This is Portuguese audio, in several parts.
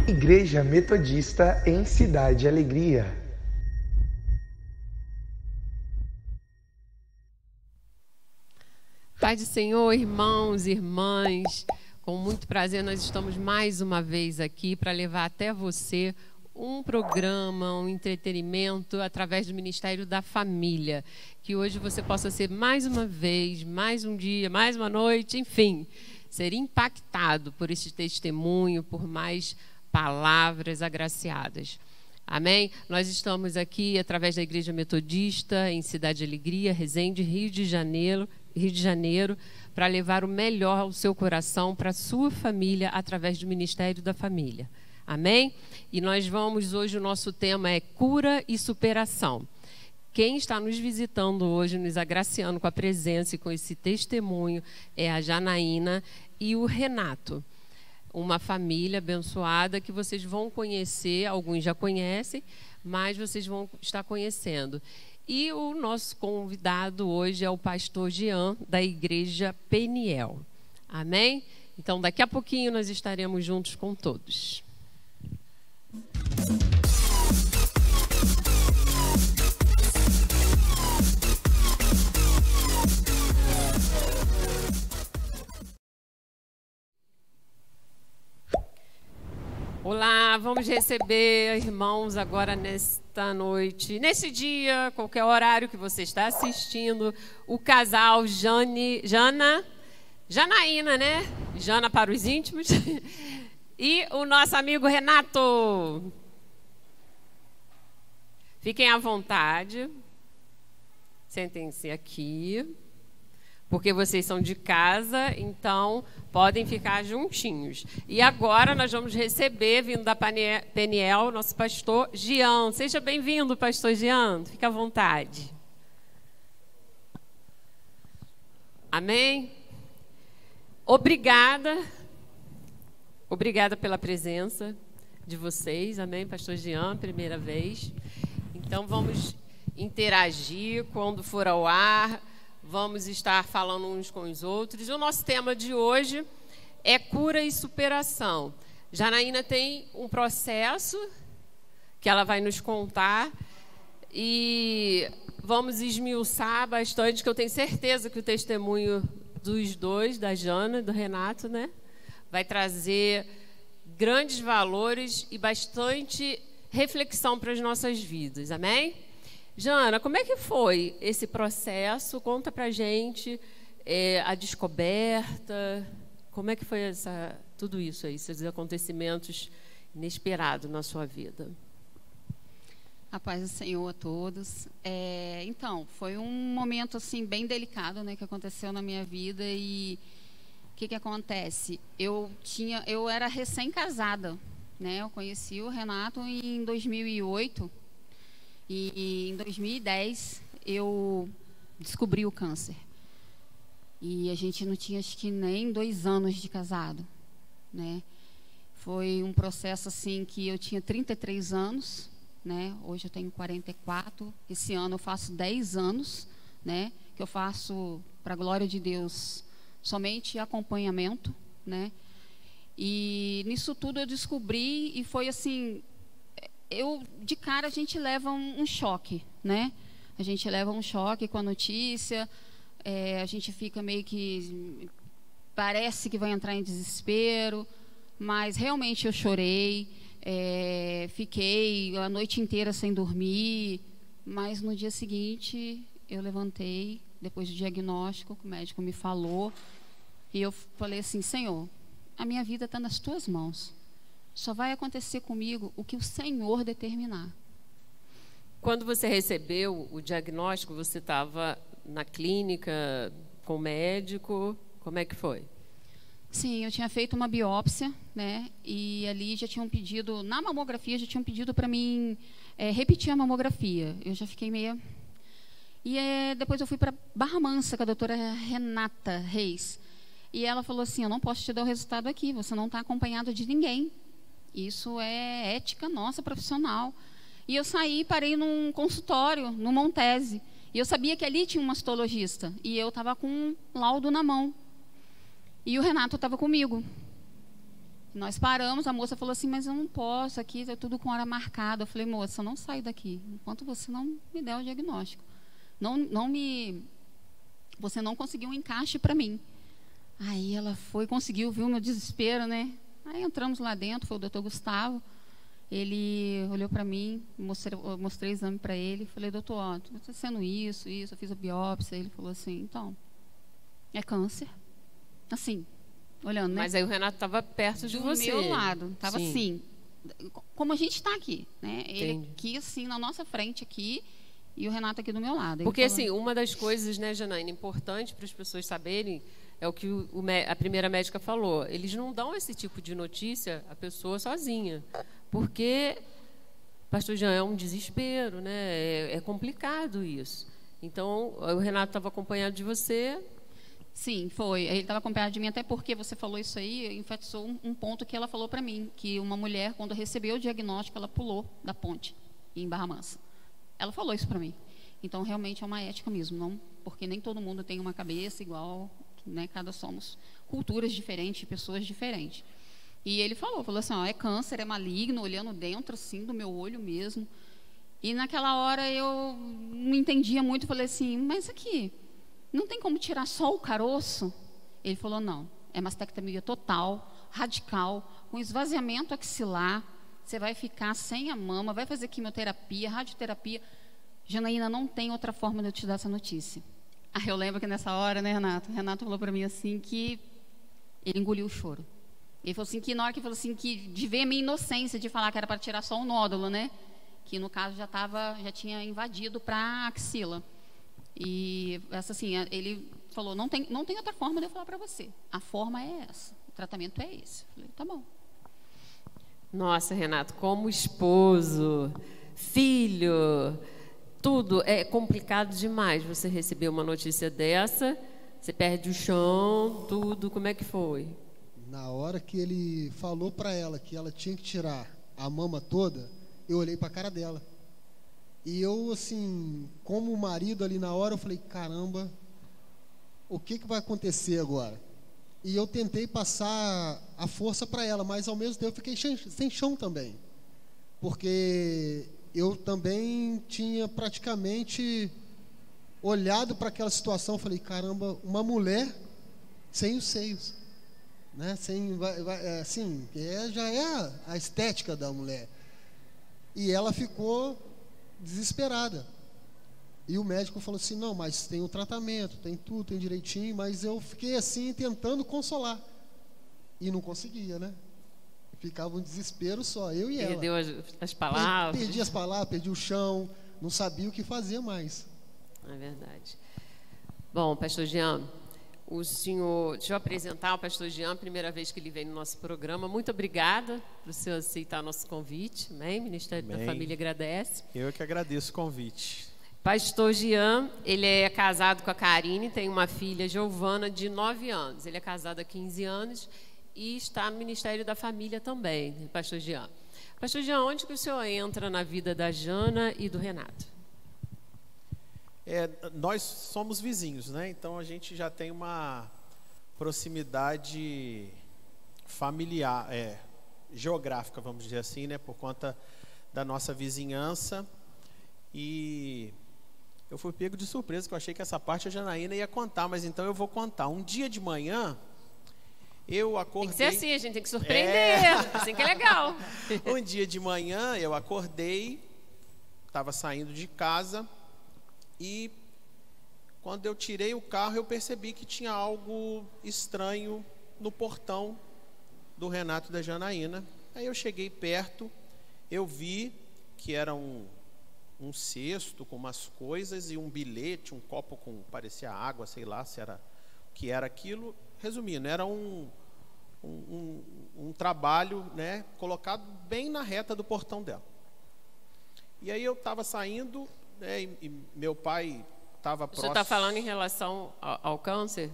Igreja Metodista em Cidade Alegria. Paz do Senhor, irmãos e irmãs, com muito prazer nós estamos mais uma vez aqui para levar até você um programa, um entretenimento através do Ministério da Família. Que hoje você possa ser mais uma vez, mais um dia, mais uma noite, enfim, ser impactado por esse testemunho, por mais palavras agraciadas. Amém? Nós estamos aqui através da Igreja Metodista em Cidade Alegria, Resende, Rio de Janeiro, para levar o melhor ao seu coração, para a sua família, através do Ministério da Família. Amém? E nós vamos hoje, o nosso tema é cura e superação. Quem está nos visitando hoje, nos agraciando com a presença e com esse testemunho, é a Janaína e o Renato. Uma família abençoada que vocês vão conhecer, alguns já conhecem, mas vocês vão estar conhecendo. E o nosso convidado hoje é o pastor Jean, da Igreja Peniel. Amém? Então, daqui a pouquinho nós estaremos juntos com todos. Olá, vamos receber, irmãos, agora nesta noite, nesse dia, qualquer horário que você está assistindo, o casal Janaína, né? Jana para os íntimos, e o nosso amigo Renato. Fiquem à vontade, sentem-se aqui, porque vocês são de casa, então podem ficar juntinhos. E agora nós vamos receber, vindo da Peniel, nosso pastor Jean. Seja bem-vindo, pastor Jean. Fique à vontade. Amém? Obrigada pela presença de vocês. Amém, pastor Jean, primeira vez. Então vamos interagir quando for ao ar. Vamos estar falando uns com os outros. O nosso tema de hoje é cura e superação. Janaína tem um processo que ela vai nos contar e vamos esmiuçar bastante, que eu tenho certeza que o testemunho dos dois, da Jana e do Renato, né, vai trazer grandes valores e bastante reflexão para as nossas vidas. Amém? Jana, como é que foi esse processo? Conta pra gente a descoberta, como é que foi tudo isso aí, esses acontecimentos inesperados na sua vida? A paz do Senhor a todos. Então, foi um momento assim bem delicado, né, que aconteceu na minha vida. E o que acontece? Eu era recém-casada, né? Eu conheci o Renato em 2008. E em 2010 eu descobri o câncer. E a gente não tinha, acho que nem 2 anos de casado, né? Foi um processo assim que eu tinha 33 anos, né? Hoje eu tenho 44. Esse ano eu faço 10 anos, né? Que eu faço, para a glória de Deus, somente acompanhamento, né? E nisso tudo eu descobri e foi assim... de cara a gente leva um choque, né? A gente leva um choque com a notícia, a gente fica meio que... parece que vai entrar em desespero, mas realmente eu chorei, fiquei a noite inteira sem dormir, mas no dia seguinte eu levantei, depois do diagnóstico, que o médico me falou, e eu falei assim: Senhor, a minha vida está nas tuas mãos. Só vai acontecer comigo o que o Senhor determinar. Quando você recebeu o diagnóstico, você estava na clínica com o médico? Como é que foi? Sim, eu tinha feito uma biópsia, né? E ali já tinham pedido, na mamografia, já tinham pedido para mim repetir a mamografia. Eu já fiquei meio... E depois eu fui para Barra Mansa com a doutora Renata Reis. E ela falou assim: eu não posso te dar o resultado aqui, você não está acompanhado de ninguém. Isso é ética nossa, profissional. E eu saí e parei num consultório, no Montese. E eu sabia que ali tinha um mastologista. E eu estava com um laudo na mão. E o Renato estava comigo. Nós paramos, a moça falou assim, mas eu não posso, aqui está tudo com hora marcada. Eu falei, moça, eu não saio daqui, enquanto você não me der o diagnóstico. Você não conseguiu um encaixe para mim. Aí ela conseguiu, viu meu desespero, né? Aí entramos lá dentro, foi o doutor Gustavo. Ele olhou para mim, mostrei o exame para ele, falei, doutor, está sendo isso, eu fiz a biópsia. Ele falou assim, então, é câncer. Assim, olhando, né? Mas aí o Renato estava perto de você. Do meu lado, estava assim, como a gente está aqui, né? Entendi. Ele aqui, assim, na nossa frente aqui, e o Renato aqui do meu lado. Porque, assim, uma das coisas, né, Janaína, importante para as pessoas saberem, é o que a primeira médica falou. Eles não dão esse tipo de notícia à pessoa sozinha. Porque, pastor Jean, é um desespero, né? É complicado isso. Então, o Renato estava acompanhado de você. Sim, foi. Ele estava acompanhado de mim, até porque você falou isso aí, enfatizou um ponto que ela falou para mim, que uma mulher, quando recebeu o diagnóstico, ela pulou da ponte em Barra Mansa. Ela falou isso para mim. Então, realmente é uma ética mesmo, não, porque nem todo mundo tem uma cabeça igual, né? Cada somos culturas diferentes, pessoas diferentes. E ele falou assim, ó, é câncer, é maligno, olhando dentro, assim, do meu olho mesmo. E naquela hora eu não entendia muito, falei assim, mas aqui, não tem como tirar só o caroço? Ele falou, não, é mastectomia total, radical, com esvaziamento axilar, você vai ficar sem a mama, vai fazer quimioterapia, radioterapia. Janaína, não tem outra forma de eu te dar essa notícia. Aí eu lembro que nessa hora, né, Renato? Renato falou para mim assim que ele engoliu o choro. Ele falou assim que na hora que falou assim que de ver a minha inocência de falar que era para tirar só um nódulo, né? Que no caso já tinha invadido para a axila. E essa assim, ele falou, não tem outra forma de eu falar para você. A forma é essa, o tratamento é esse. Eu falei, tá bom. Nossa, Renato, como esposo, filho, tudo é complicado demais. Você receber uma notícia dessa, você perde o chão, tudo. Como é que foi? Na hora que ele falou para ela que ela tinha que tirar a mama toda, eu olhei para a cara dela. E eu, assim, como marido ali na hora, eu falei, caramba, o que vai acontecer agora? E eu tentei passar a força para ela, mas ao mesmo tempo eu fiquei sem chão também. Porque eu também tinha praticamente olhado para aquela situação, eu falei, caramba, uma mulher sem os seios. Né? Assim, já é a estética da mulher. E ela ficou desesperada. E o médico falou assim, não, mas tem o tratamento, tem tudo, tem direitinho. Mas eu fiquei assim, tentando consolar. E não conseguia, né? Ficava um desespero só, eu e ela. Perdeu as palavras. Perdi as palavras, perdi o chão, não sabia o que fazer mais. É verdade. Bom, pastor Jean, deixa eu apresentar o pastor Jean, primeira vez que ele vem no nosso programa. Muito obrigada por você aceitar nosso convite. Amém? Ministério da Família agradece. Eu que agradeço o convite. Pastor Jean, ele é casado com a Karine, tem uma filha, Giovana, de 9 anos. Ele é casado há 15 anos e está no Ministério da Família também, pastor Jean. Pastor Jean, onde que o senhor entra na vida da Jana e do Renato? Nós somos vizinhos, né? Então a gente já tem uma proximidade familiar, geográfica, vamos dizer assim, né? Por conta da nossa vizinhança. E eu fui pego de surpresa, que eu achei que essa parte a Janaína ia contar, mas então eu vou contar. Um dia de manhã, eu acordei... Tem que ser assim, a gente tem que surpreender, assim que é legal. Um dia de manhã, eu acordei, estava saindo de casa, e quando eu tirei o carro, eu percebi que tinha algo estranho no portão do Renato e da Janaína. Aí eu cheguei perto, eu vi que era um cesto com umas coisas e um bilhete, um copo com, parecia água, sei lá se era o que era aquilo. Resumindo, era um trabalho, né, colocado bem na reta do portão dela. E aí eu estava saindo, né, e meu pai estava próximo. O senhor está falando em relação ao câncer?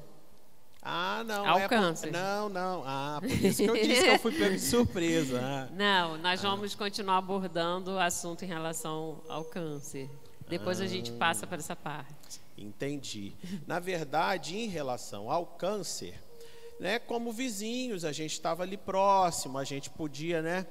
Ah, não. Ao câncer. Não. Ah, por isso que eu disse que eu fui pego de surpresa. Não, nós vamos continuar abordando o assunto em relação ao câncer. Depois a gente passa para essa parte. Entendi. Na verdade, em relação ao câncer, né, como vizinhos, a gente estava ali próximo, a gente podia, né,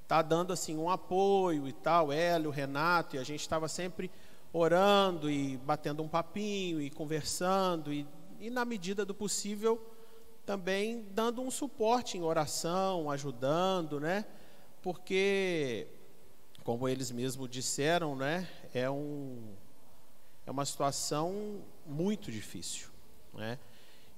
tá dando assim um apoio e tal, Hélio, Renato, e a gente estava sempre orando e batendo um papinho e conversando e na medida do possível também dando um suporte em oração, ajudando, né? Porque, como eles mesmos disseram, né, é uma situação muito difícil, né?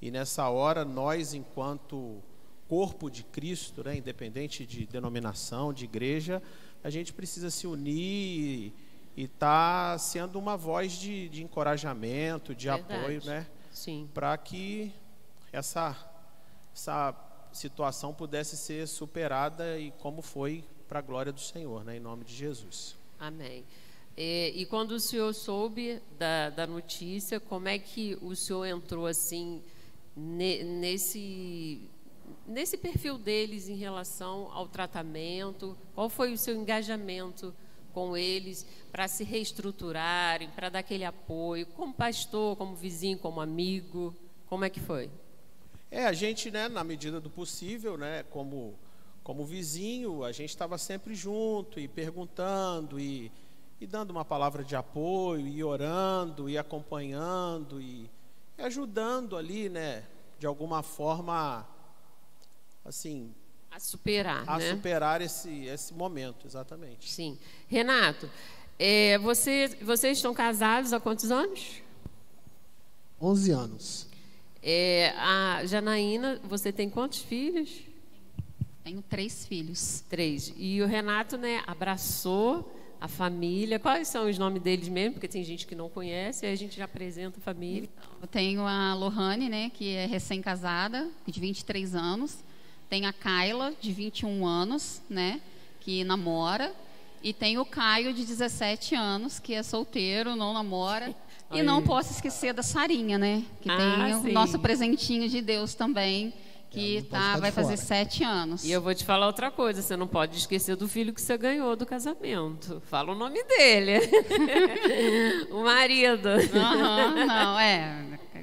E nessa hora nós, enquanto corpo de Cristo, né, independente de denominação, de igreja, a gente precisa se unir e estar sendo uma voz de encorajamento, de apoio, né? Sim. Para que essa situação pudesse ser superada e como foi para a glória do Senhor, né, em nome de Jesus. Amém. E quando o senhor soube da notícia, como é que o senhor entrou assim nesse perfil deles em relação ao tratamento? Qual foi o seu engajamento com eles para se reestruturarem, para dar aquele apoio, como pastor, como vizinho, como amigo? Como é que foi? A gente, né, na medida do possível, né, como vizinho, a gente estava sempre junto e perguntando e dando uma palavra de apoio, e orando, e acompanhando, e ajudando ali, né, de alguma forma, assim, a superar, né? Superar esse momento, exatamente. Sim. Renato, vocês estão casados há quantos anos? 11 anos. A Janaína, você tem quantos filhos? Tenho 3 filhos. 3. E o Renato, né, abraçou a família. Quais são os nomes deles mesmo? Porque tem gente que não conhece, aí a gente já apresenta a família. Eu tenho a Lohane, né, que é recém-casada, de 23 anos. Tem a Kayla, de 21 anos, né, que namora. E tem o Caio, de 17 anos, que é solteiro, não namora. E não posso esquecer da Sarinha, né, que tem o nosso presentinho de Deus também, que vai fazer 7 anos. E eu vou te falar outra coisa, você não pode esquecer do filho que você ganhou do casamento. Fala o nome dele. O marido. Não,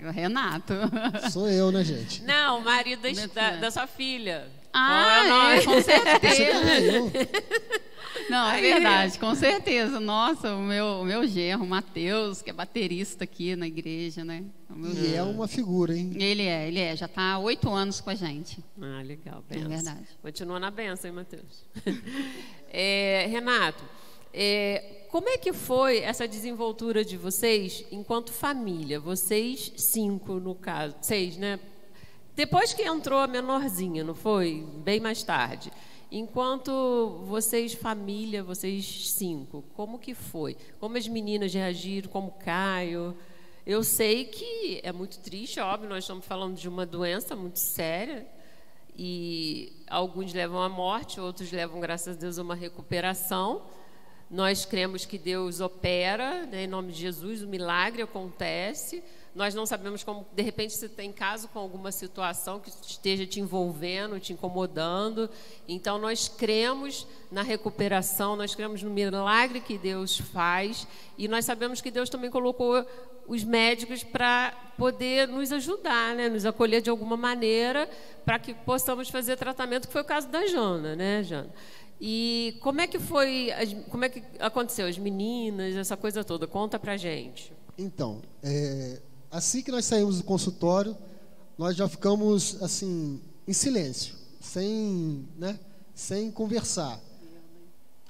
o Renato. Sou eu, né, gente? Não, o marido da sua filha. Com certeza. Não, é verdade, com certeza. Nossa, o meu genro, o Matheus, que é baterista aqui na igreja, né? E é uma figura, hein? Ele é. Já está há 8 anos com a gente. Legal, benção. É verdade. Continua na benção, hein, Matheus? Renato, como é que foi essa desenvoltura de vocês enquanto família? Vocês 5, no caso. 6, né? Depois que entrou a menorzinha, não foi? Bem mais tarde. Enquanto vocês, família, vocês 5, como que foi? Como as meninas reagiram, como o Caio? Eu sei que é muito triste, óbvio, nós estamos falando de uma doença muito séria e alguns levam à morte, outros levam, graças a Deus, a uma recuperação. Nós cremos que Deus opera, né, em nome de Jesus, o milagre acontece. Nós não sabemos como, de repente, você tem caso com alguma situação que esteja te envolvendo, te incomodando. Então, nós cremos na recuperação, nós cremos no milagre que Deus faz. E nós sabemos que Deus também colocou os médicos para poder nos ajudar, né? Nos acolher de alguma maneira, para que possamos fazer tratamento, que foi o caso da Jana, né, Jana? E como é que foi, como é que aconteceu? As meninas, essa coisa toda, conta pra gente. Então, assim que nós saímos do consultório, nós já ficamos assim em silêncio, sem conversar.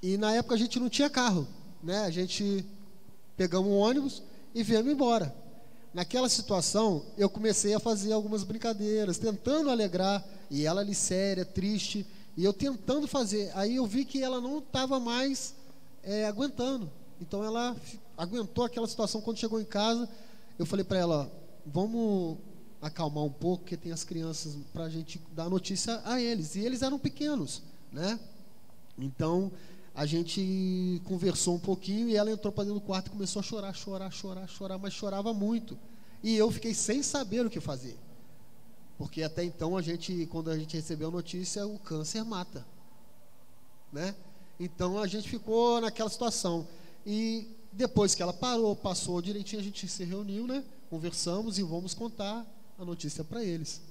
E na época a gente não tinha carro, né? A gente pegamos um ônibus e viemos embora. Naquela situação, eu comecei a fazer algumas brincadeiras, tentando alegrar, e ela ali séria, triste, e eu tentando fazer. Aí eu vi que ela não estava mais aguentando. Então ela aguentou aquela situação. Quando chegou em casa, eu falei para ela, vamos acalmar um pouco, porque tem as crianças, para a gente dar notícia a eles. E eles eram pequenos, né? Então a gente conversou um pouquinho e ela entrou para dentro do quarto e começou a chorar, mas chorava muito. E eu fiquei sem saber o que fazer. Porque até então, quando a gente recebeu a notícia, o câncer mata, né? Então a gente ficou naquela situação. E depois que ela passou direitinho, a gente se reuniu, né? Conversamos e vamos contar a notícia para eles.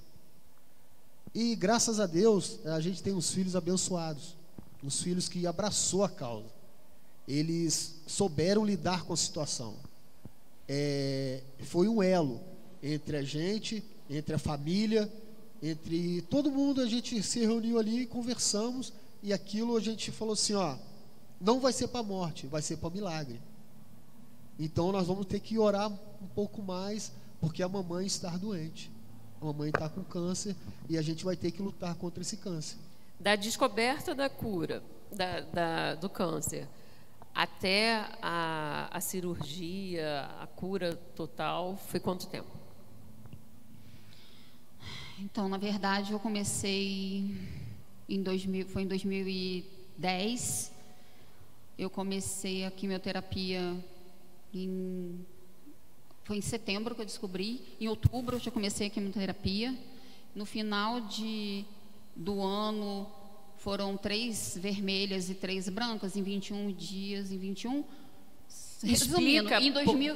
E graças a Deus, a gente tem uns filhos abençoados, uns filhos que abraçou a causa. Eles souberam lidar com a situação. Foi um elo entre a gente, entre a família, entre todo mundo. A gente se reuniu ali e conversamos, e aquilo a gente falou assim, ó, não vai ser para a morte, vai ser para milagre. Então nós vamos ter que orar um pouco mais, porque a mamãe está doente. A mamãe está com câncer e a gente vai ter que lutar contra esse câncer. Da descoberta da cura do câncer até a cirurgia, a cura total, foi quanto tempo? Então, na verdade, eu comecei foi em 2010. Eu comecei a quimioterapia foi em setembro que eu descobri. Em outubro eu já comecei a quimioterapia. No final do ano foram 3 vermelhas e 3 brancas em 21 dias. Resumindo, em 2000,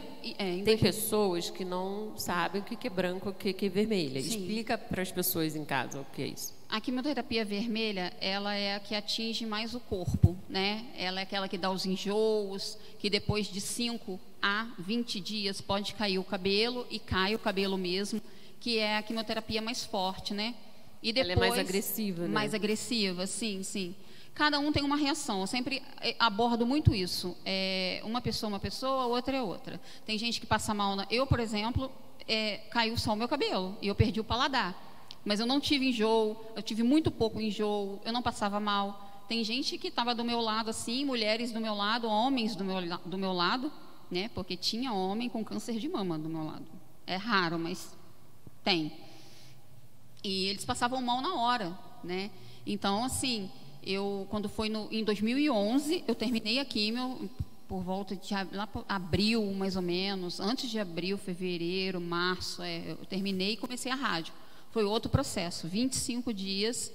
tem pessoas que não sabem o que é branco, o que é vermelha. Sim. Explica para as pessoas em casa o que é isso. A quimioterapia vermelha, ela é a que atinge mais o corpo, né? Ela é aquela que dá os enjoos, que depois de 5 a 20 dias pode cair o cabelo, e cai o cabelo mesmo, que é a quimioterapia mais forte, né? E depois, ela é mais agressiva, né? Mais agressiva, sim, sim. Cada um tem uma reação, eu sempre abordo muito isso. Uma pessoa, outra é outra. Tem gente que passa mal. Eu, por exemplo, caiu só o meu cabelo e eu perdi o paladar. Mas eu não tive enjoo, eu tive muito pouco enjoo, eu não passava mal. Tem gente que estava do meu lado assim, mulheres do meu lado, homens do meu lado, né? Porque tinha homem com câncer de mama do meu lado. É raro, mas tem. E eles passavam mal na hora, né? Então, assim, quando foi em 2011, eu terminei a quimio por volta de lá por abril, mais ou menos. Antes de abril, fevereiro, março, eu terminei e comecei a rádio. Foi outro processo, 25 dias,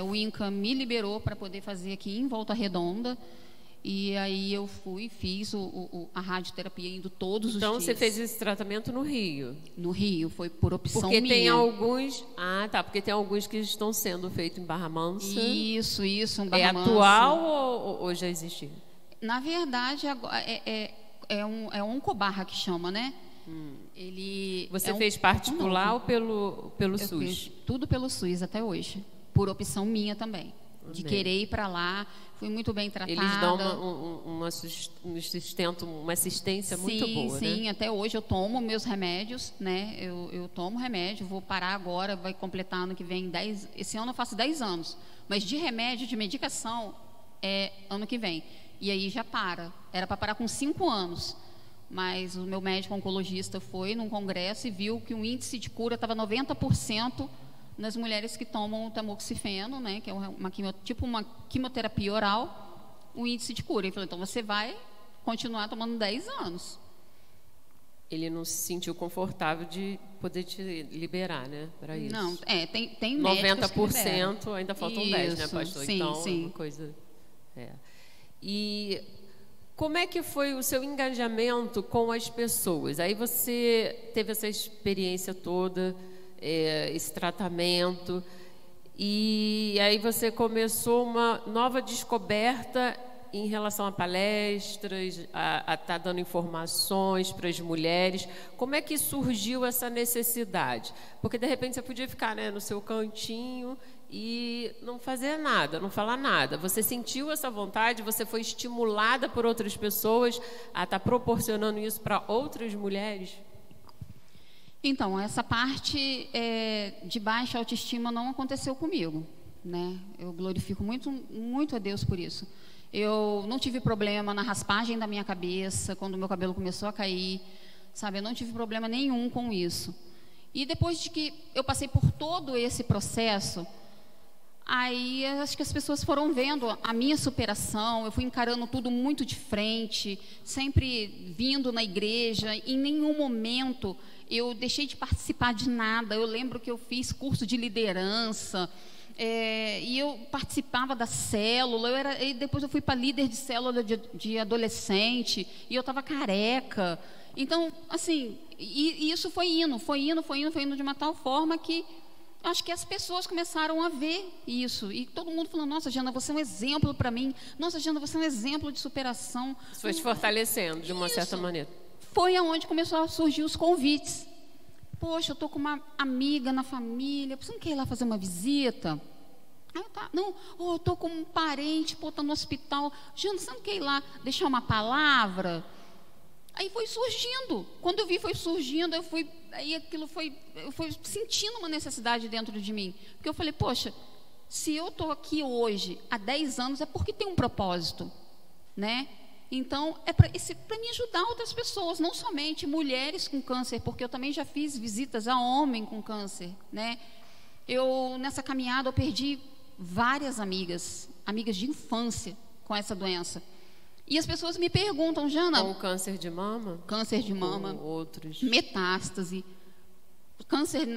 o INCA me liberou para poder fazer aqui em Volta Redonda, e aí eu fiz a radioterapia indo todos os dias. Então você fez esse tratamento no Rio? No Rio, foi por opção porque minha. Tem alguns... porque tem alguns que estão sendo feitos em Barra Mansa. Isso, em Barra Mansa. É atual ou já existiu? Na verdade, é um Oncobarra que chama, né? Você fez particular ou pelo SUS? Fiz tudo pelo SUS até hoje, por opção minha também, de querer ir para lá. Fui muito bem tratada. Eles dão uma assistência muito boa, sim, né? Até hoje eu tomo meus remédios, né? Eu tomo remédio, vou parar agora, vai completar ano que vem 10. Esse ano eu faço 10 anos, mas de remédio, de medicação, ano que vem. E aí já para. Era para parar com 5 anos. Mas o meu médico oncologista foi num congresso e viu que o índice de cura estava 90% nas mulheres que tomam o tamoxifeno, né, que é uma quimioterapia oral, o índice de cura. Ele falou, então você vai continuar tomando 10 anos. Ele não se sentiu confortável de poder te liberar, né, para isso. Não, tem médicos 90%, ainda faltam 10, né, pastor? Sim, então, sim. É uma coisa... E... como é que foi o seu engajamento com as pessoas? Aí você teve essa experiência toda, esse tratamento, e aí você começou uma nova descoberta em relação a palestras, a estar dando informações para as mulheres. Como é que surgiu essa necessidade? Porque, de repente, você podia ficar, né, no seu cantinho e não fazer nada, não falar nada. Você sentiu essa vontade, você foi estimulada por outras pessoas a estar proporcionando isso para outras mulheres? Então, essa parte de baixa autoestima não aconteceu comigo, né? Eu glorifico muito, muito a Deus por isso. Eu não tive problema na raspagem da minha cabeça, quando o meu cabelo começou a cair, sabe? Eu não tive problema nenhum com isso. E depois de que eu passei por todo esse processo, aí acho que as pessoas foram vendo a minha superação. Eu fui encarando tudo muito de frente, sempre vindo na igreja. Em nenhum momento eu deixei de participar de nada. Eu lembro que eu fiz curso de liderança, e eu participava da célula. E depois eu fui para líder de célula de adolescente, e eu estava careca. Então, assim, e isso foi indo de uma tal forma que acho que as pessoas começaram a ver isso. E todo mundo falando, nossa, Jana, você é um exemplo para mim. Nossa, Jana, você é um exemplo de superação. Isso foi te fortalecendo, de uma certa maneira. Foi aonde começou a surgir os convites. Poxa, eu estou com uma amiga na família, você não quer ir lá fazer uma visita? Ah, tá. Não, eu estou com um parente, está no hospital. Jana, você não quer ir lá deixar uma palavra? Aí foi surgindo. Quando eu vi, foi surgindo, eu fui sentindo uma necessidade dentro de mim. Porque eu falei, poxa, se eu estou aqui hoje, há 10 anos, é porque tem um propósito, né? Então, é para me ajudar outras pessoas, não somente mulheres com câncer, porque eu também já fiz visitas a homem com câncer, né? Nessa caminhada, eu perdi várias amigas de infância com essa doença. E as pessoas me perguntam, Jana... Com câncer de mama? Câncer de mama. Com outros? Metástase, câncer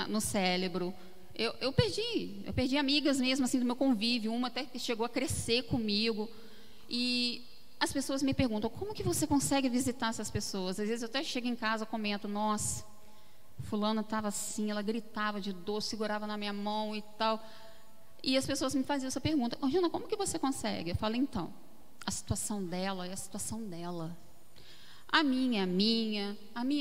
no cérebro. Eu perdi amigas mesmo, assim, do meu convívio. Uma até que chegou a crescer comigo. E as pessoas me perguntam, como que você consegue visitar essas pessoas? Às vezes eu até chego em casa e comento, nossa, fulana estava assim, ela gritava de dor, segurava na minha mão e tal. E as pessoas me faziam essa pergunta, Jana, como que você consegue? Eu falo, então, a situação dela é a situação dela. A minha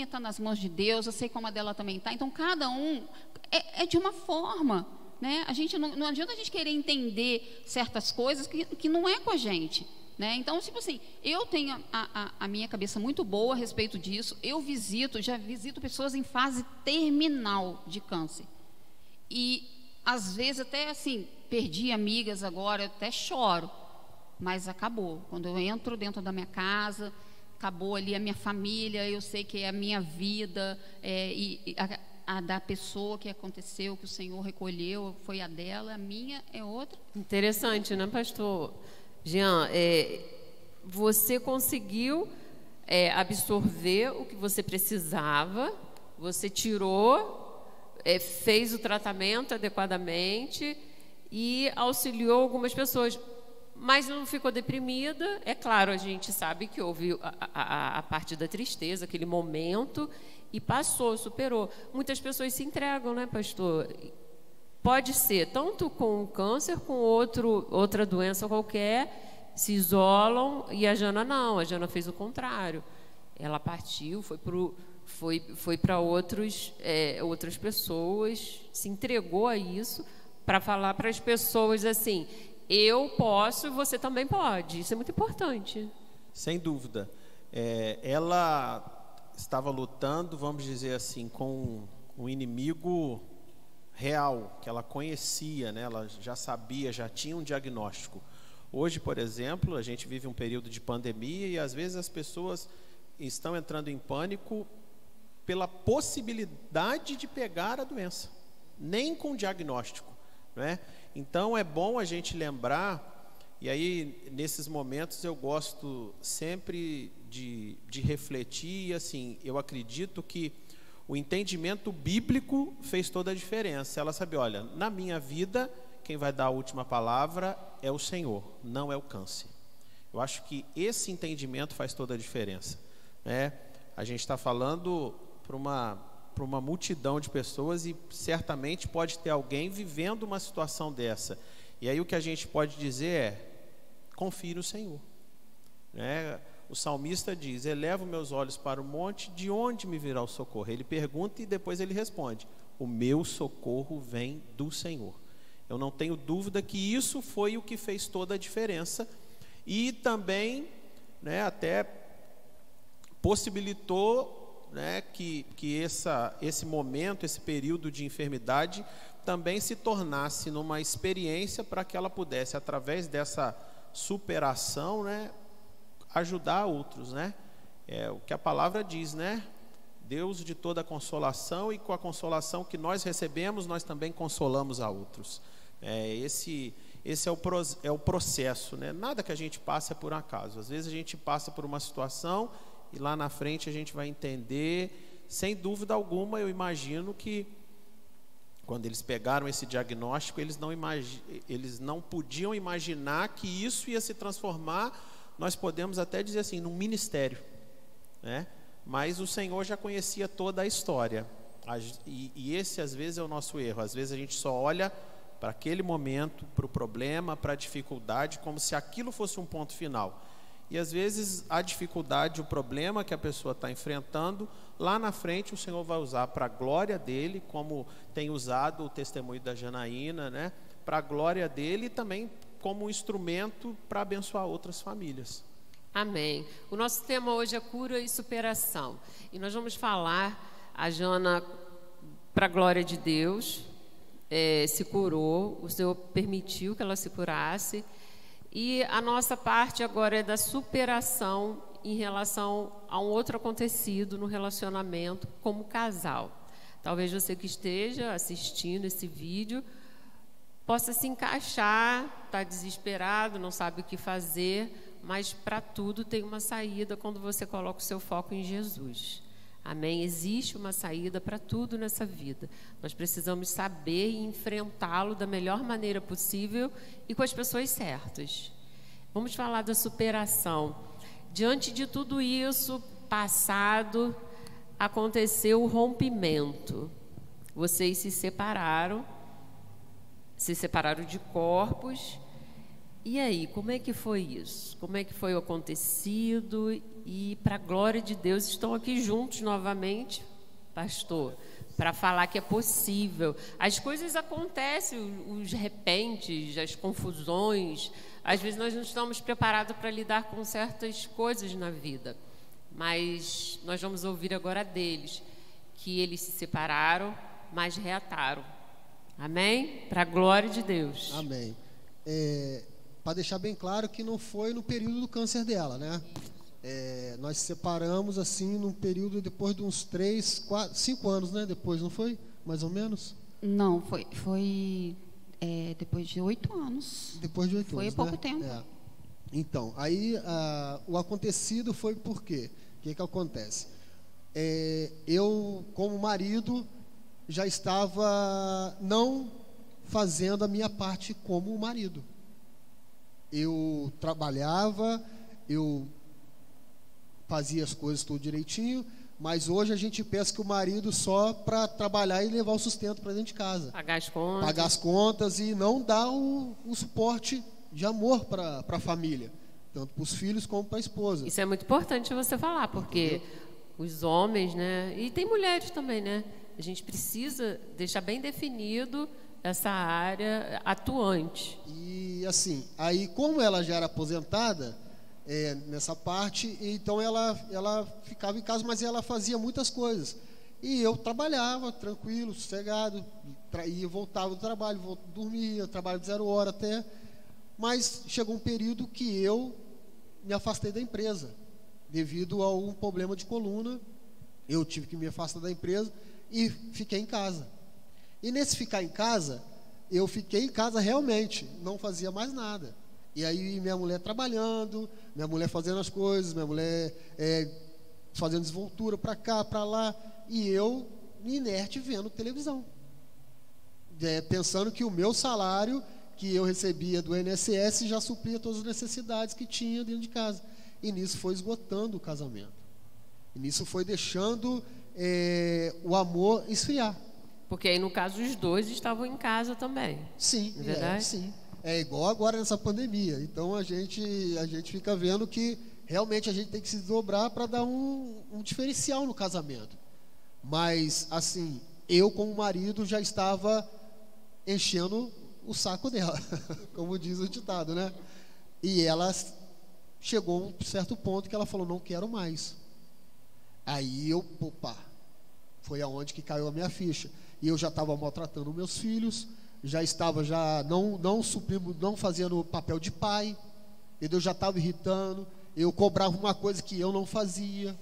está nas mãos de Deus, eu sei como a dela também está. Então, cada um é de uma forma, né? A gente não adianta a gente querer entender certas coisas que não é com a gente, né? Então, tipo assim, eu tenho a minha cabeça muito boa a respeito disso. Eu já visito pessoas em fase terminal de câncer. E, às vezes, até assim, perdi amigas agora, eu até choro. Mas acabou. Quando eu entro dentro da minha casa, acabou ali a minha família, eu sei que é a minha vida, a da pessoa que aconteceu, que o Senhor recolheu, foi a dela, a minha é outra. Interessante, né, pastor? Jean, você conseguiu absorver o que você precisava, você tirou, fez o tratamento adequadamente e auxiliou algumas pessoas. Mas não ficou deprimida. É claro, a gente sabe que houve a parte da tristeza, aquele momento, e passou, superou. Muitas pessoas se entregam, né, pastor? Pode ser, tanto com câncer, com outra doença qualquer, se isolam, e a Jana não, a Jana fez o contrário. Ela partiu, foi para outras pessoas, se entregou a isso, para falar para as pessoas assim... Eu posso, você também pode. Isso é muito importante. Sem dúvida. Ela estava lutando, vamos dizer assim, com um inimigo real, que ela conhecia, né? Ela já sabia, já tinha um diagnóstico. Hoje, por exemplo, a gente vive um período de pandemia e às vezes as pessoas estão entrando em pânico pela possibilidade de pegar a doença, nem com diagnóstico, não é? Então é bom a gente lembrar, e aí nesses momentos eu gosto sempre de refletir, assim, eu acredito que o entendimento bíblico fez toda a diferença. Ela sabe, olha, na minha vida, quem vai dar a última palavra é o Senhor, não é o câncer. Eu acho que esse entendimento faz toda a diferença, né? A gente está falando para uma multidão de pessoas e certamente pode ter alguém vivendo uma situação dessa. E aí o que a gente pode dizer é, confie no Senhor, né? O salmista diz, elevo meus olhos para o monte, de onde me virá o socorro? Ele pergunta e depois ele responde, o meu socorro vem do Senhor. Eu não tenho dúvida que isso foi o que fez toda a diferença e também, né, até possibilitou, né, que esse momento, esse período de enfermidade também se tornasse numa experiência para que ela pudesse, através dessa superação, né, ajudar outros, né? É o que a palavra diz, né? Deus de toda consolação, e com a consolação que nós recebemos, nós também consolamos a outros. Esse é o processo, né? Nada que a gente passe é por acaso. Às vezes a gente passa por uma situação e lá na frente a gente vai entender, sem dúvida alguma. Eu imagino que quando eles pegaram esse diagnóstico, eles não podiam imaginar que isso ia se transformar, nós podemos até dizer assim, num ministério, né? Mas o Senhor já conhecia toda a história. E esse, às vezes, é o nosso erro. Às vezes a gente só olha para aquele momento, para o problema, para a dificuldade, como se aquilo fosse um ponto final. E, às vezes, a dificuldade, o problema que a pessoa está enfrentando, lá na frente o Senhor vai usar para a glória dEle, como tem usado o testemunho da Janaína, né? Para a glória dEle e também como um instrumento para abençoar outras famílias. Amém. O nosso tema hoje é cura e superação. E nós vamos falar, a Jana, para a glória de Deus, se curou, o Senhor permitiu que ela se curasse. E a nossa parte agora é da superação em relação a um outro acontecido no relacionamento como casal. Talvez você que esteja assistindo esse vídeo possa se encaixar, está desesperado, não sabe o que fazer, mas para tudo tem uma saída quando você coloca o seu foco em Jesus. Amém? Existe uma saída para tudo nessa vida. Nós precisamos saber e enfrentá-lo da melhor maneira possível e com as pessoas certas. Vamos falar da superação. Diante de tudo isso passado, aconteceu o rompimento. Vocês se separaram de corpos. E aí, como é que foi isso? Como é que foi o acontecido? E, para a glória de Deus, estão aqui juntos novamente, pastor, para falar que é possível. As coisas acontecem, os repentes, as confusões. Às vezes nós não estamos preparados para lidar com certas coisas na vida. Mas nós vamos ouvir agora deles, que eles se separaram, mas reataram. Amém? Para a glória de Deus. Amém. Para deixar bem claro que não foi no período do câncer dela, né? Nós se separamos assim num período depois de uns 3, 4, 5 anos, né? Depois, não foi? Mais ou menos? Não, foi depois de 8 anos. Depois de 8 anos, foi pouco tempo. Então, aí o acontecido foi por quê? O que acontece? Eu, como marido, já estava não fazendo a minha parte como marido. Eu trabalhava, eu fazia as coisas tudo direitinho, mas hoje a gente pensa que o marido só para trabalhar e levar o sustento para dentro de casa. Pagar as contas. Pagar as contas e não dar o suporte de amor para a família, tanto para os filhos como para a esposa. Isso é muito importante você falar, porque os homens, né, e tem mulheres também, né, a gente precisa deixar bem definido essa área atuante. E assim, aí como ela já era aposentada nessa parte, então ela ficava em casa, mas ela fazia muitas coisas. E eu trabalhava tranquilo, sossegado, ia, voltava do trabalho, dormia, trabalho de 0 hora até. Mas chegou um período que eu me afastei da empresa, devido a um problema de coluna. Eu tive que me afastar da empresa e fiquei em casa. E nesse ficar em casa, eu fiquei em casa realmente, não fazia mais nada. E aí minha mulher trabalhando, minha mulher fazendo as coisas, minha mulher fazendo desvoltura para cá, para lá, e eu inerte vendo televisão. Pensando que o meu salário que eu recebia do INSS já supria todas as necessidades que tinha dentro de casa. E nisso foi esgotando o casamento. E nisso foi deixando o amor esfriar. Porque aí, no caso, os dois estavam em casa também. Sim, é verdade? Sim. É igual agora nessa pandemia. Então a gente fica vendo que realmente a gente tem que se desdobrar para dar um diferencial no casamento. Mas, assim, eu como marido já estava enchendo o saco dela, como diz o ditado, né? E ela chegou a um certo ponto que ela falou, não quero mais. Aí foi aonde que caiu a minha ficha. E eu já estava maltratando meus filhos, já estava não fazendo o papel de pai, eu já estava irritando, eu cobrava uma coisa que eu não fazia.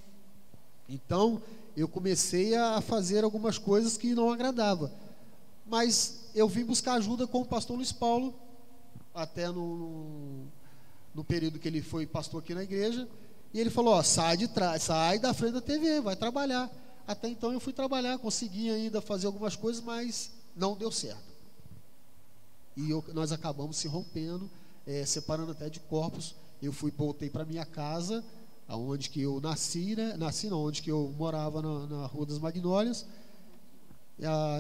Então, eu comecei a fazer algumas coisas que não agradavam. Mas eu vim buscar ajuda com o pastor Luiz Paulo, até no período que ele foi pastor aqui na igreja, e ele falou, sai da frente da TV, vai trabalhar. Até então eu fui trabalhar, consegui ainda fazer algumas coisas, mas não deu certo. E nós acabamos se rompendo, separando até de corpos. Eu voltei para minha casa, aonde que eu nasci, né? Onde que eu morava na Rua das Magnólias.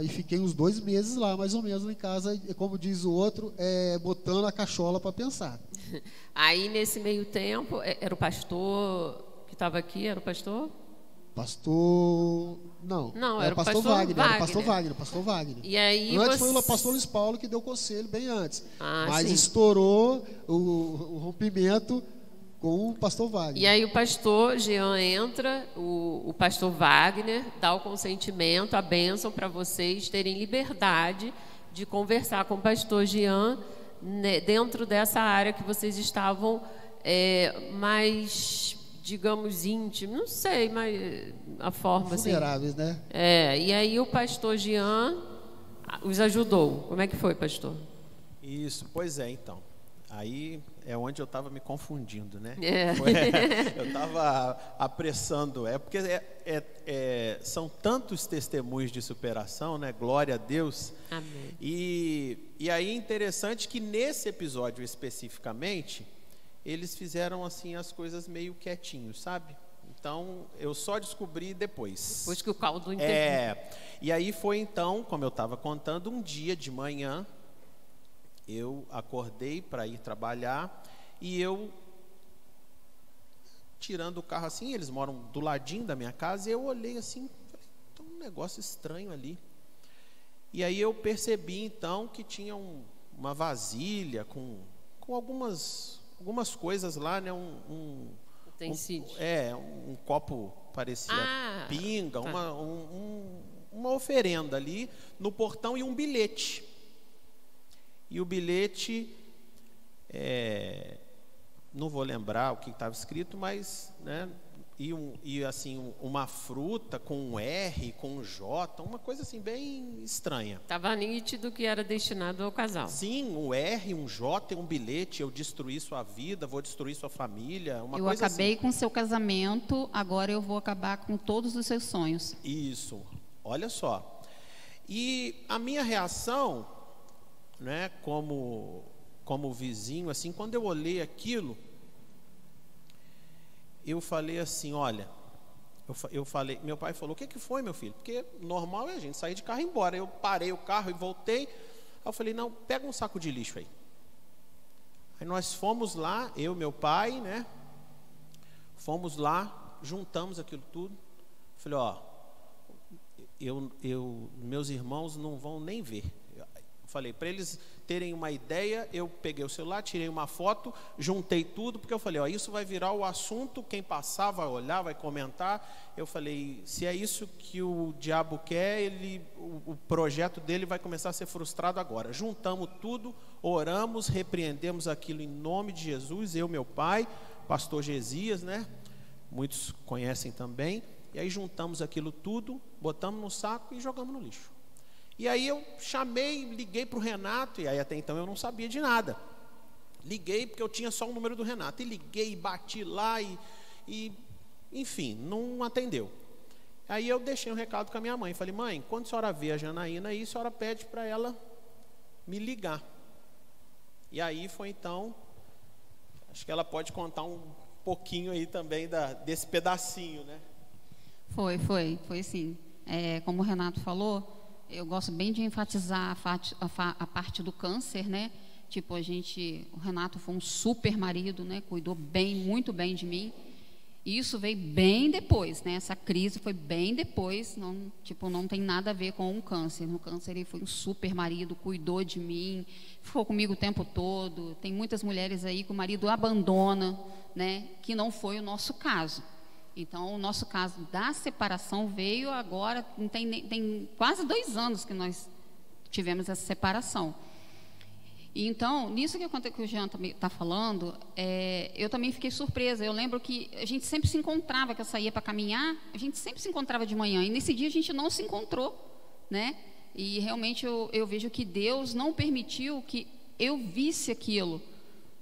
E fiquei uns 2 meses lá, mais ou menos, em casa, e como diz o outro, botando a cachola para pensar. Aí, nesse meio tempo, era o pastor que estava aqui? Era o pastor? Pastor... Não, era o pastor Wagner. Era Wagner. o pastor Wagner. E aí antes foi o pastor Luiz Paulo que deu conselho bem antes. Mas sim. Estourou o rompimento com o pastor Wagner. E aí o pastor Jean entra, o pastor Wagner dá o consentimento, a bênção para vocês terem liberdade de conversar com o pastor Jean, né, dentro dessa área que vocês estavam mais, digamos, íntimos, não sei, mas a forma vulneráveis, assim. né? E aí o pastor Jean os ajudou. Como é que foi, pastor? Isso, pois é, então. Aí é onde eu estava me confundindo, né? Eu estava apressando, porque são tantos testemunhos de superação, né? Glória a Deus. Amém. E aí é interessante que nesse episódio especificamente, eles fizeram assim as coisas meio quietinhos, sabe? Então eu só descobri depois. Depois que o caldo interviu. E aí foi então, como eu estava contando, um dia de manhã, eu acordei para ir trabalhar e eu, tirando o carro assim, eles moram do ladinho da minha casa, e eu olhei assim, falei, tem um negócio estranho ali. E aí eu percebi então que tinha uma vasilha com algumas coisas lá, né? Um copo parecia pinga, tá. uma oferenda ali no portão e um bilhete. E o bilhete, não vou lembrar o que estava escrito, mas, né, e assim, uma fruta com um R, com um J, uma coisa assim bem estranha. Estava nítido que era destinado ao casal. Sim, um R, um J, um bilhete, eu destruí sua vida, vou destruir sua família, uma coisa assim. Eu acabei com seu casamento, agora eu vou acabar com todos os seus sonhos. Isso, olha só. E a minha reação, né, como vizinho, assim, quando eu olhei aquilo, eu falei assim, olha, eu falei, meu pai falou, o que foi, meu filho? Porque normal é a gente sair de carro e ir embora. Eu parei o carro e voltei. Aí eu falei, não, pega um saco de lixo aí. Aí nós fomos lá, eu e meu pai, né? Fomos lá, juntamos aquilo tudo. Falei, ó, meus irmãos não vão nem ver. Falei, para eles terem uma ideia, eu peguei o celular, tirei uma foto, juntei tudo, porque eu falei, ó, isso vai virar o assunto, quem passar vai olhar, vai comentar. Eu falei, se é isso que o diabo quer, o projeto dele vai começar a ser frustrado agora. Juntamos tudo, oramos, repreendemos aquilo em nome de Jesus, eu, meu pai, pastor Gesias, né? Muitos conhecem também. E aí juntamos aquilo tudo, botamos no saco e jogamos no lixo. E aí eu liguei para o Renato, e aí até então eu não sabia de nada. Liguei porque eu tinha só o número do Renato, e liguei, bati lá, e enfim, não atendeu. Aí eu deixei um recado com a minha mãe, falei, mãe, quando a senhora vê a Janaína aí, a senhora pede para ela me ligar. E aí foi então, acho que ela pode contar um pouquinho aí também desse pedacinho, né? Foi sim. Como o Renato falou, eu gosto bem de enfatizar a parte do câncer, né? Tipo, o Renato foi um super marido, né? Cuidou muito bem de mim. E isso veio bem depois, né? Essa crise foi bem depois, não tem nada a ver com o câncer. No câncer ele foi um super marido, cuidou de mim, ficou comigo o tempo todo. Tem muitas mulheres aí que o marido abandona, né? Que não foi o nosso caso. Então, o nosso caso da separação veio agora, tem quase 2 anos que nós tivemos essa separação. E então, nisso que o Jean está falando, eu também fiquei surpresa. Eu lembro que a gente sempre se encontrava, que eu saía para caminhar, a gente sempre se encontrava de manhã, e nesse dia a gente não se encontrou, né? E realmente eu vejo que Deus não permitiu que eu visse aquilo,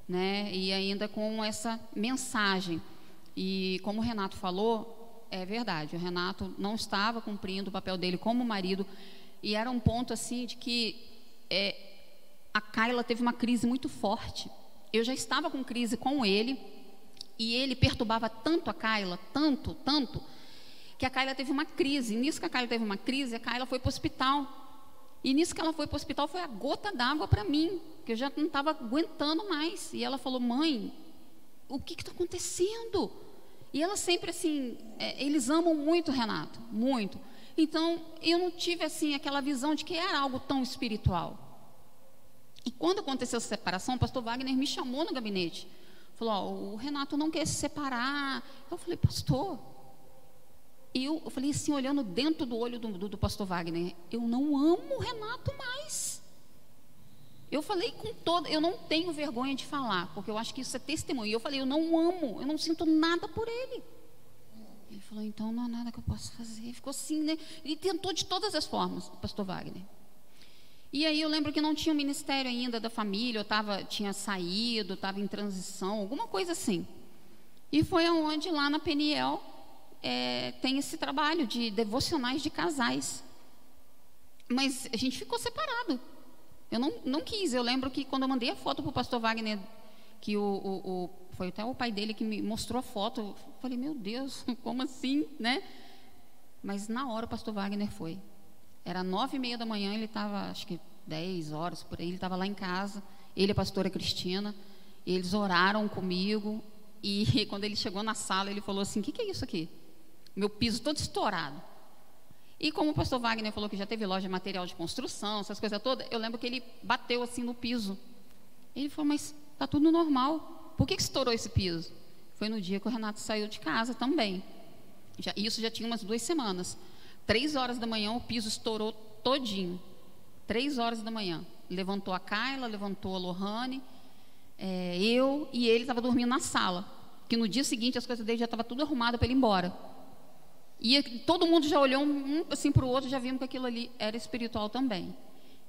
né? E ainda com essa mensagem. E como o Renato falou, é verdade, o Renato não estava cumprindo o papel dele como marido, e era um ponto assim de que a Kayla teve uma crise muito forte. Eu já estava com crise com ele, e ele perturbava tanto a Kayla, tanto, que a Kaila teve uma crise. Nisso que a Kaila teve uma crise, a Kaila foi para o hospital. E nisso que ela foi para o hospital, foi a gota d'água para mim, que eu já não estava aguentando mais. E ela falou, mãe, o que está acontecendo? E ela sempre assim, eles amam muito o Renato, muito. Então, eu não tive assim aquela visão de que era algo tão espiritual. E quando aconteceu essa separação, o pastor Wagner me chamou no gabinete. Falou, o Renato não quer se separar. Eu falei, pastor... Eu falei assim, olhando dentro do olho do pastor Wagner, eu não amo o Renato mais. Eu falei com toda, eu não tenho vergonha de falar, porque eu acho que isso é testemunho. Eu falei, eu não amo, eu não sinto nada por ele. Ele falou, então não há nada que eu possa fazer. Ficou assim, né? Ele tentou de todas as formas, o pastor Wagner. E aí eu lembro que não tinha um ministério ainda da família, eu tinha saído, estava em transição, alguma coisa assim. E foi aonde, lá na Peniel, tem esse trabalho de devocionais de casais. Mas a gente ficou separado. Eu não quis. Eu lembro que quando eu mandei a foto para o pastor Wagner, que foi até o pai dele que me mostrou a foto, eu falei, meu Deus, como assim, né? Mas na hora o pastor Wagner foi. Era 9h30 da manhã, ele estava, acho que 10 horas, por aí, ele estava lá em casa, ele e a pastora Cristina, eles oraram comigo, e quando ele chegou na sala, ele falou assim, o que é isso aqui? Meu piso todo estourado. E como o pastor Wagner falou que já teve loja de material de construção, essas coisas todas, eu lembro que ele bateu assim no piso. Ele falou, mas está tudo normal, por que estourou esse piso? Foi no dia que o Renato saiu de casa também. Isso já tinha umas 2 semanas. 3 horas da manhã o piso estourou todinho. 3 horas da manhã. Levantou a Kaila, levantou a Lohane, eu e ele estava dormindo na sala. Que no dia seguinte as coisas dele já estavam tudo arrumado para ele ir embora. E todo mundo já olhou um assim para o outro, já vimos que aquilo ali era espiritual também.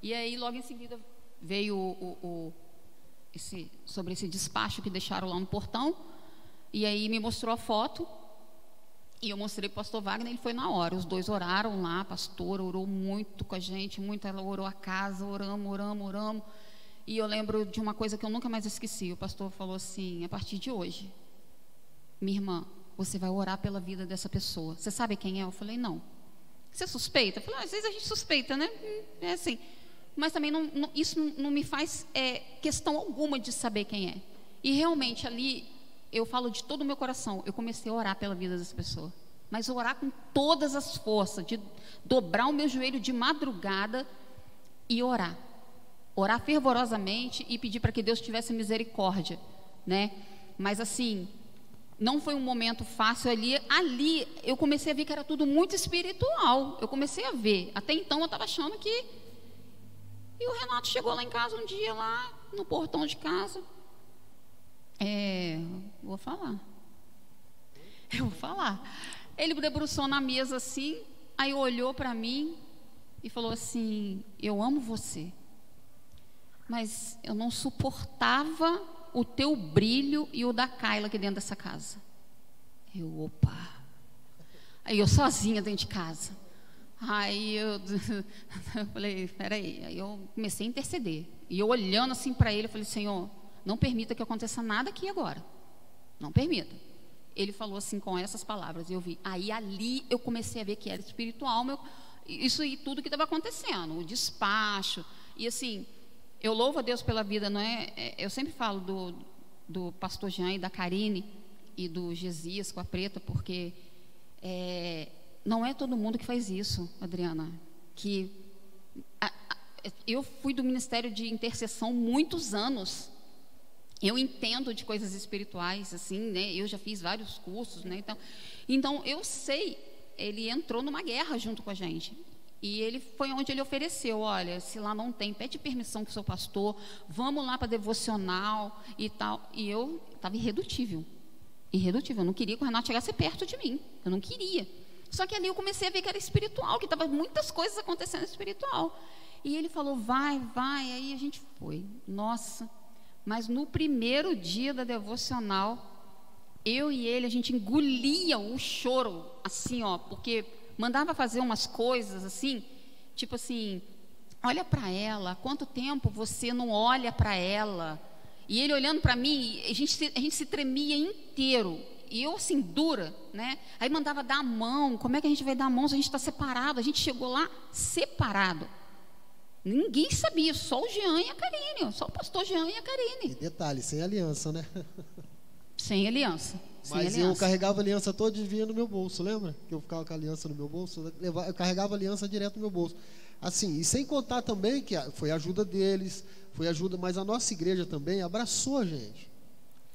E aí logo em seguida veio sobre esse despacho que deixaram lá no portão. E aí me mostrou a foto. E eu mostrei para o pastor Wagner, ele foi na hora. Os dois oraram lá, a pastora orou muito com a gente, muito, ela orou a casa, oramos. E eu lembro de uma coisa que eu nunca mais esqueci. O pastor falou assim, a partir de hoje, minha irmã, você vai orar pela vida dessa pessoa. Você sabe quem é? Eu falei, não. Você suspeita? Eu falei, às vezes a gente suspeita, né? É assim. Mas também isso não me faz questão alguma de saber quem é. E realmente ali, eu falo de todo o meu coração, eu comecei a orar pela vida dessa pessoa. Mas orar com todas as forças, de dobrar o meu joelho de madrugada e orar. Orar fervorosamente e pedir para que Deus tivesse misericórdia, né? Mas assim, não foi um momento fácil ali eu comecei a ver que era tudo muito espiritual. Eu comecei a ver. Até então eu estava achando que... E o Renato chegou lá em casa um dia, lá no portão de casa. Eu vou falar. Ele debruçou na mesa assim, aí olhou para mim e falou assim, eu amo você, mas eu não suportava o teu brilho e o da Kaila aqui dentro dessa casa. Opa. Aí eu sozinha dentro de casa. Aí eu falei, peraí. Aí eu comecei a interceder. E eu olhando assim para ele, eu falei, Senhor, não permita que aconteça nada aqui agora. Não permita. Ele falou assim com essas palavras. Eu vi. Aí ali eu comecei a ver que era espiritual. Isso e tudo que estava acontecendo. O despacho. E assim... Eu louvo a Deus pela vida, não é? Eu sempre falo do pastor Jean e da Karine e do Gesias com a Preta, porque não é todo mundo que faz isso, Adriana. Eu fui do ministério de intercessão muitos anos. Eu entendo de coisas espirituais, assim, né? Eu já fiz vários cursos, né? Então eu sei, ele entrou numa guerra junto com a gente. E ele foi onde ele ofereceu, olha, se lá não tem, pede permissão para o seu pastor, vamos lá para devocional e tal. E eu estava irredutível, eu não queria que o Renato chegasse perto de mim, eu não queria. Só que ali eu comecei a ver que era espiritual, que estava muitas coisas acontecendo espiritual. E ele falou, vai, aí a gente foi. Nossa, mas no primeiro dia da devocional, eu e ele, a gente engolia o choro, assim, ó, porque... mandava fazer umas coisas assim, tipo assim, olha para ela, há quanto tempo você não olha para ela? E ele olhando para mim, a gente se tremia inteiro. E eu, assim, dura, né? Aí mandava dar a mão. Como é que a gente vai dar a mão se a gente está separado? A gente chegou lá separado. Ninguém sabia, só o Jean e a Karine, só o pastor Jean e a Karine. E detalhe, sem aliança, né? Sem aliança. Mas eu carregava a aliança toda e vinha no meu bolso, lembra? Que eu ficava com a aliança no meu bolso, eu carregava a aliança direto no meu bolso. Assim, e sem contar também que foi a ajuda deles, foi ajuda, mas a nossa igreja também abraçou a gente.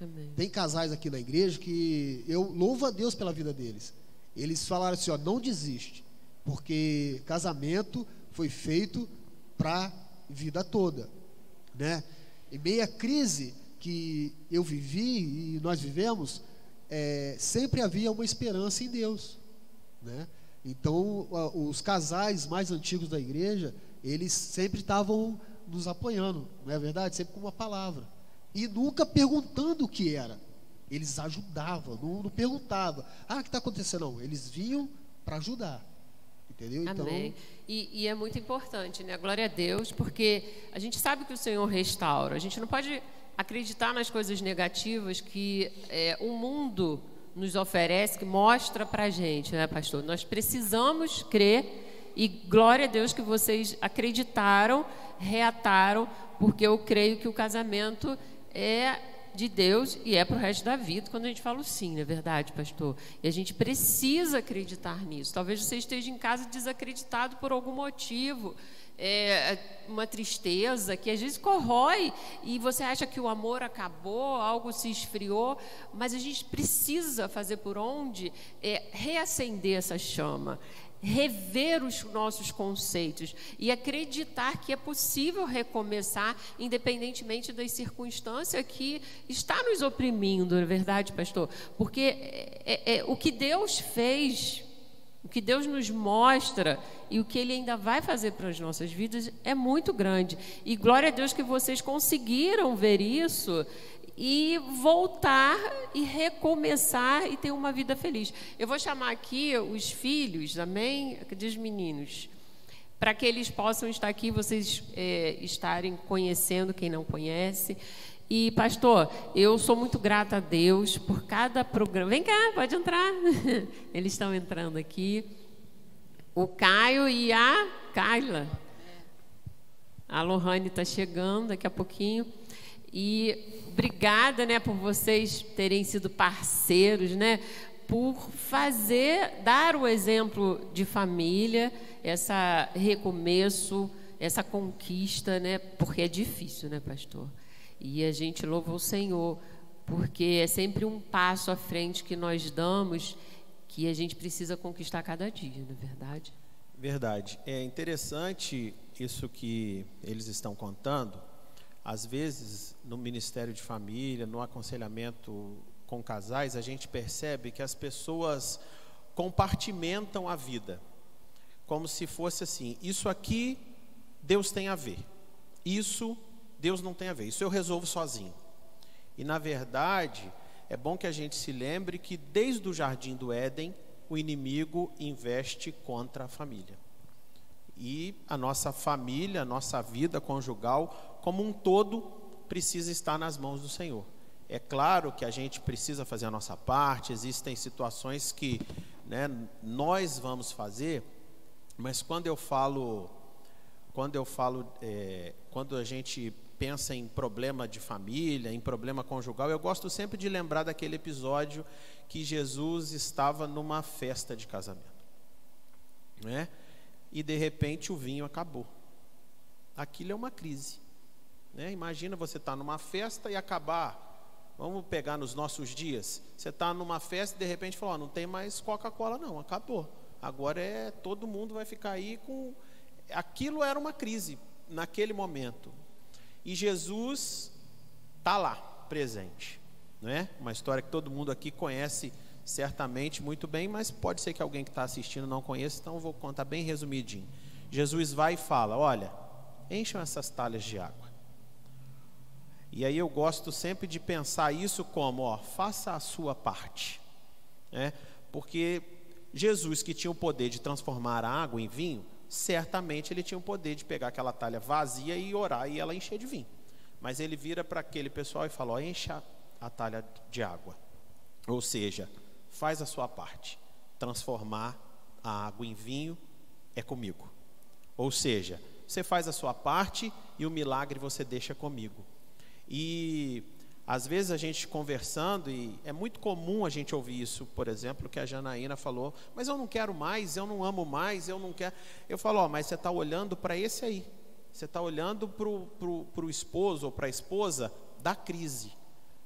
Amém. Tem casais aqui na igreja que eu louvo a Deus pela vida deles. Eles falaram assim, ó, não desiste, porque casamento foi feito para vida toda, né? Em meio à crise que eu vivi e nós vivemos, sempre havia uma esperança em Deus, né? Então, os casais mais antigos da igreja, eles sempre estavam nos apoiando, não é verdade? Sempre com uma palavra. E nunca perguntando o que era. Eles ajudavam, não perguntavam. Ah, o que está acontecendo? Não, eles vinham para ajudar. Entendeu? Amém. Então, E é muito importante, né? Glória a Deus, porque a gente sabe que o Senhor restaura. A gente não pode acreditar nas coisas negativas que o mundo nos oferece, que mostra para a gente, né, pastor? Nós precisamos crer e glória a Deus que vocês acreditaram, reataram, porque eu creio que o casamento é de Deus e é para o resto da vida, quando a gente fala sim, não é verdade, pastor? E a gente precisa acreditar nisso. Talvez você esteja em casa desacreditado por algum motivo, uma tristeza que às vezes corrói e você acha que o amor acabou, algo se esfriou, mas a gente precisa fazer por onde reacender essa chama, rever os nossos conceitos e acreditar que é possível recomeçar independentemente das circunstâncias que está nos oprimindo, não é verdade, pastor? Porque o que Deus fez, o que Deus nos mostra e o que Ele ainda vai fazer para as nossas vidas é muito grande. E glória a Deus que vocês conseguiram ver isso e voltar e recomeçar e ter uma vida feliz. Eu vou chamar aqui os filhos, amém? Cadê os meninos? Para que eles possam estar aqui, vocês estarem conhecendo quem não conhece. E, pastor, eu sou muito grata a Deus por cada programa. Vem cá, pode entrar. Eles estão entrando aqui. O Caio e a Carla. A Lohane está chegando daqui a pouquinho. E obrigada, né, por vocês terem sido parceiros, né, por dar o exemplo de família, essa recomeço, essa conquista, né, porque é difícil, né, pastor? E a gente louva o Senhor, porque é sempre um passo à frente que nós damos, que a gente precisa conquistar cada dia, não é verdade? Verdade. É interessante isso que eles estão contando. Às vezes, no Ministério de Família, no aconselhamento com casais, a gente percebe que as pessoas compartimentam a vida, como se fosse assim, isso aqui Deus tem a ver, isso Deus não tem a ver, isso eu resolvo sozinho. E na verdade, é bom que a gente se lembre que desde o Jardim do Éden, o inimigo investe contra a família. E a nossa família, a nossa vida conjugal, como um todo, precisa estar nas mãos do Senhor. É claro que a gente precisa fazer a nossa parte, existem situações que, né, nós vamos fazer, mas quando a gente pensa em problema de família, em problema conjugal, eu gosto sempre de lembrar daquele episódio que Jesus estava numa festa de casamento, né? E de repente o vinho acabou. Aquilo é uma crise, né? Imagina você estar numa festa e acabar. Vamos pegar nos nossos dias. Você está numa festa e de repente fala, não tem mais Coca-Cola não, acabou. Agora todo mundo vai ficar aí com... Aquilo era uma crise naquele momento. E Jesus está lá, presente, né? Uma história que todo mundo aqui conhece certamente muito bem, mas pode ser que alguém que está assistindo não conheça, então eu vou contar bem resumidinho. Jesus vai e fala, olha, encham essas talhas de água. E aí eu gosto sempre de pensar isso como, faça a sua parte, né? Porque Jesus, que tinha o poder de transformar a água em vinho, certamente ele tinha o poder de pegar aquela talha vazia e orar e ela encher de vinho. Mas ele vira para aquele pessoal e fala, encha a talha de água. Ou seja, faz a sua parte. Transformar a água em vinho é comigo. Ou seja, você faz a sua parte e o milagre você deixa comigo. E às vezes a gente conversando, e é muito comum a gente ouvir isso, por exemplo, que a Janaína falou, mas eu não quero mais, eu não amo mais, eu não quero. Eu falo, mas você está olhando para esse aí. Você está olhando para o esposo ou para a esposa da crise.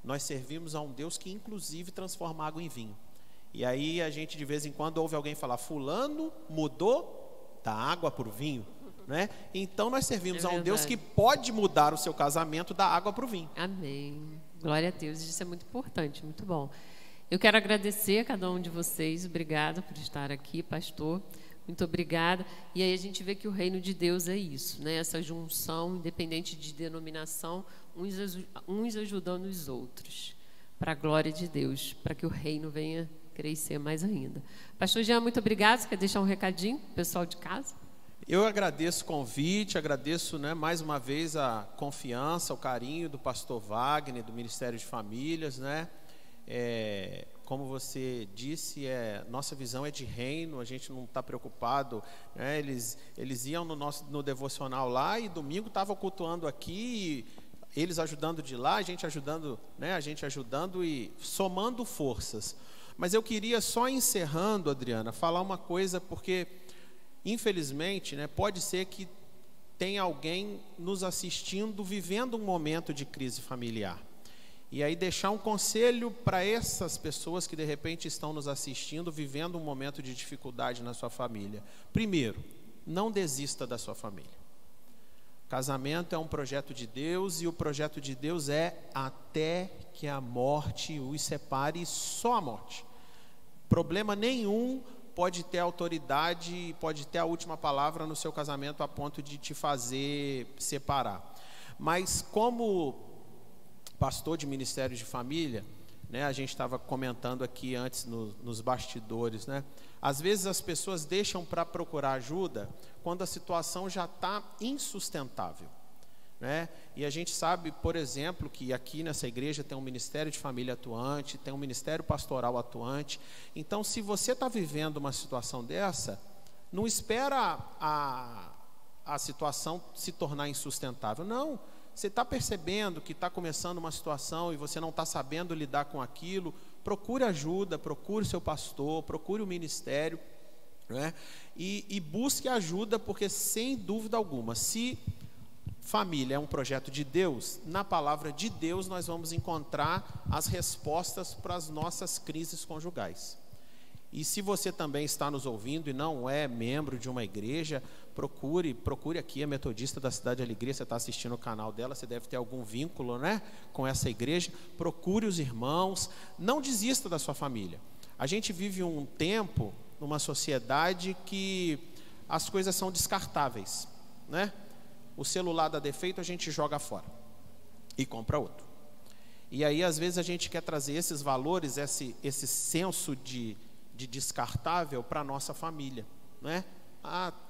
Nós servimos a um Deus que inclusive transforma água em vinho. E aí a gente de vez em quando ouve alguém falar, fulano mudou da água para o vinho, né? Então nós servimos a um Deus que pode mudar o seu casamento da água para o vinho. Amém. Glória a Deus, isso é muito importante, muito bom. Eu quero agradecer a cada um de vocês, obrigada por estar aqui, pastor, muito obrigada. E aí a gente vê que o reino de Deus é isso, né? Essa junção, independente de denominação, uns ajudando os outros, para a glória de Deus, para que o reino venha crescer mais ainda. Pastor Jean, muito obrigado. Você quer deixar um recadinho pro pessoal de casa? Eu agradeço o convite, agradeço, né, mais uma vez a confiança, o carinho do pastor Wagner, do Ministério de Famílias, né? Como você disse, nossa visão é de reino, a gente não está preocupado, né? Eles iam no devocional lá e domingo estavam cultuando aqui, eles ajudando de lá, a gente ajudando, né? A gente ajudando e somando forças. Mas eu queria só encerrando, Adriana, falar uma coisa, porque infelizmente, né, pode ser que tenha alguém nos assistindo vivendo um momento de crise familiar. E aí deixar um conselho para essas pessoas que de repente estão nos assistindo vivendo um momento de dificuldade na sua família. Primeiro, não desista da sua família. Casamento é um projeto de Deus e o projeto de Deus é até que a morte os separe, e só a morte. Problema nenhum pode ter autoridade, pode ter a última palavra no seu casamento a ponto de te fazer separar. Mas como pastor de Ministério de Família, né, a gente estava comentando aqui antes nos bastidores, né? Às vezes as pessoas deixam para procurar ajuda quando a situação já está insustentável, né? E a gente sabe, por exemplo, que aqui nessa igreja tem um Ministério de Família atuante, tem um Ministério Pastoral atuante. Então, se você está vivendo uma situação dessa, não espera a situação se tornar insustentável. Não, você está percebendo que está começando uma situação e você não está sabendo lidar com aquilo, procure ajuda, procure seu pastor, procure o ministério, né? E busque ajuda, porque sem dúvida alguma, se família é um projeto de Deus, na palavra de Deus nós vamos encontrar as respostas para as nossas crises conjugais. E se você também está nos ouvindo e não é membro de uma igreja, procure aqui a Metodista da Cidade de Alegria. Você está assistindo o canal dela, você deve ter algum vínculo, né, com essa igreja. Procure os irmãos, não desista da sua família. A gente vive um tempo, numa sociedade que as coisas são descartáveis, né? O celular dá defeito, a gente joga fora e compra outro. E aí às vezes a gente quer trazer esses valores, esse senso de descartável para a nossa família, né?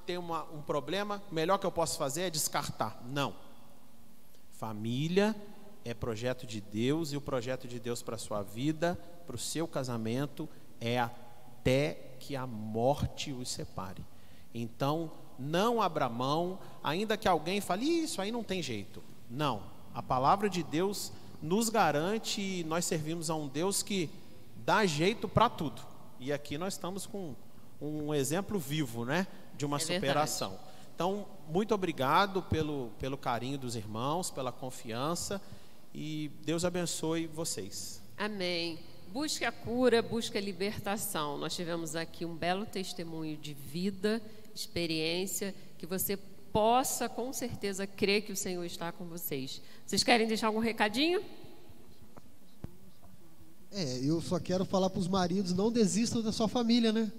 Tem um problema, o melhor que eu posso fazer é descartar. Não. Família é projeto de Deus, e o projeto de Deus para a sua vida, para o seu casamento, é até que a morte os separe. Então, não abra mão, ainda que alguém fale, isso aí não tem jeito. Não, a palavra de Deus nos garante, e nós servimos a um Deus que dá jeito para tudo. E aqui nós estamos com um exemplo vivo, né, de uma superação. Verdade. Então, muito obrigado pelo carinho dos irmãos, pela confiança, e Deus abençoe vocês. Amém. Busque a cura, busque a libertação. Nós tivemos aqui um belo testemunho de vida, experiência, que você possa com certeza crer que o Senhor está com vocês. Vocês querem deixar algum recadinho? Eu só quero falar para os maridos, não desistam da sua família, né?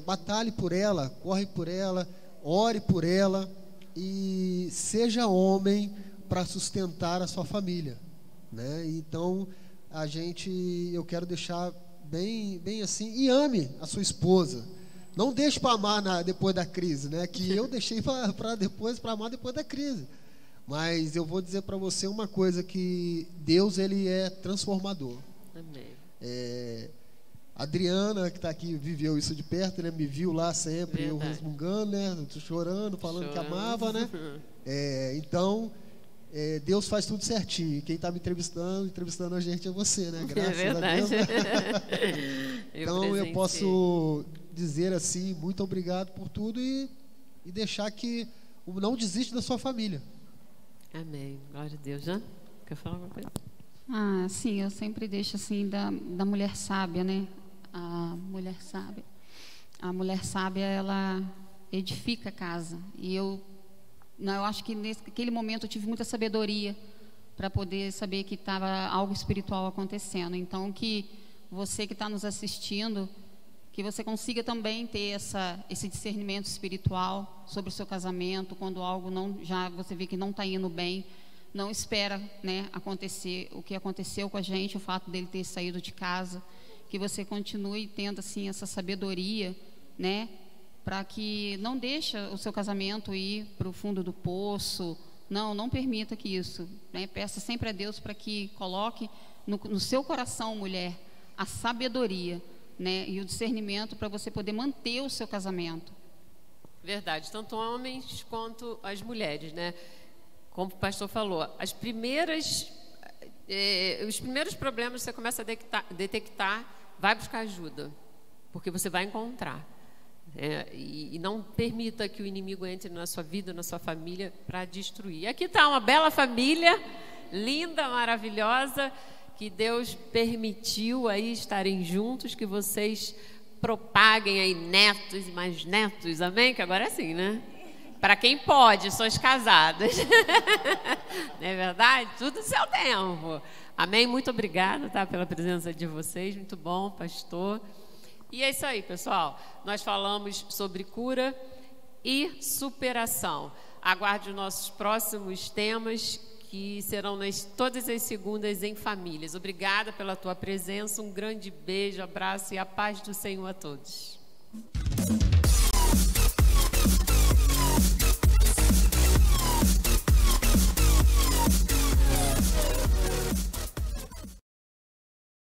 Batalhe por ela, corre por ela, ore por ela e seja homem para sustentar a sua família, né? Então, eu quero deixar bem assim, e ame a sua esposa. Não deixe para amar depois da crise, né? Que eu deixei para amar depois da crise. Mas eu vou dizer para você uma coisa, que Deus, ele é transformador. Amém. A Adriana, que está aqui, viveu isso de perto, né? Me viu lá sempre, eu resmungando, né? Chorando, falando que amava, né? Então, Deus faz tudo certinho. Quem está me entrevistando a gente é você, né? Graças a Deus. Então, eu posso dizer assim, muito obrigado por tudo e deixar que não desiste da sua família. Amém. Glória a Deus. Já? Quer falar alguma coisa? Sim, eu sempre deixo assim da mulher sábia, né? A mulher sábia, ela edifica a casa. E eu acho que naquele momento eu tive muita sabedoria para poder saber que estava algo espiritual acontecendo. Então, que você que está nos assistindo, que você consiga também ter esse discernimento espiritual sobre o seu casamento, quando algo você vê que não está indo bem. Não espera, né, acontecer o que aconteceu com a gente, o fato dele ter saído de casa, que você continue tendo assim essa sabedoria, né, para que não deixe o seu casamento ir para o fundo do poço. Não permita que isso, né, peça sempre a Deus para que coloque no seu coração, mulher, a sabedoria, né, e o discernimento para você poder manter o seu casamento. Verdade, tanto homens quanto as mulheres, né? Como o pastor falou, os primeiros problemas você começa a detectar, vai buscar ajuda, porque você vai encontrar. E não permita que o inimigo entre na sua vida, na sua família, para destruir. E aqui está uma bela família, linda, maravilhosa, que Deus permitiu aí estarem juntos, que vocês propaguem aí netos e mais netos, amém? Que agora é assim, né? Para quem pode, são as casadas. Não é verdade? Tudo no seu tempo. Amém? Muito obrigada, tá, pela presença de vocês. Muito bom, pastor. E é isso aí, pessoal. Nós falamos sobre cura e superação. Aguarde os nossos próximos temas, que serão todas as segundas em famílias. Obrigada pela tua presença. Um grande beijo, abraço e a paz do Senhor a todos.